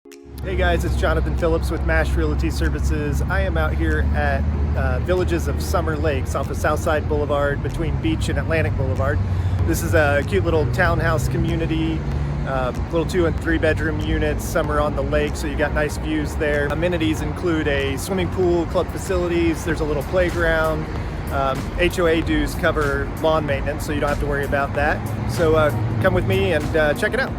Hey guys, it's Jonathan Phillips with MASH Realty Services. I am out here at Villages of Summer Lakes off of Southside Boulevard between Beach and Atlantic Boulevard. This is a cute little townhouse community, little 2 and 3 bedroom units. Some are on the lake, so you got nice views there. Amenities include a swimming pool, club facilities, there's a little playground. HOA dues cover lawn maintenance, so you don't have to worry about that. So come with me and check it out.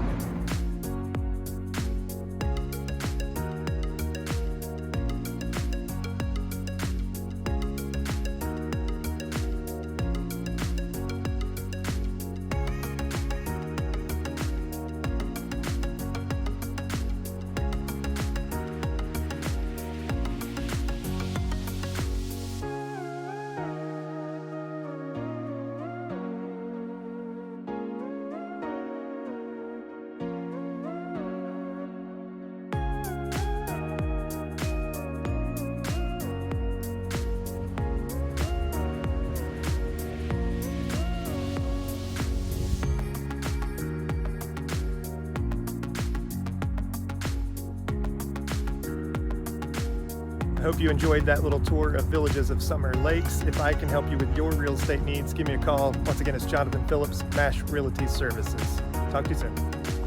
I hope you enjoyed that little tour of Villages of Summer Lakes. If I can help you with your real estate needs, give me a call. Once again, it's Jonathan Phillips, MASH Realty Services. Talk to you soon.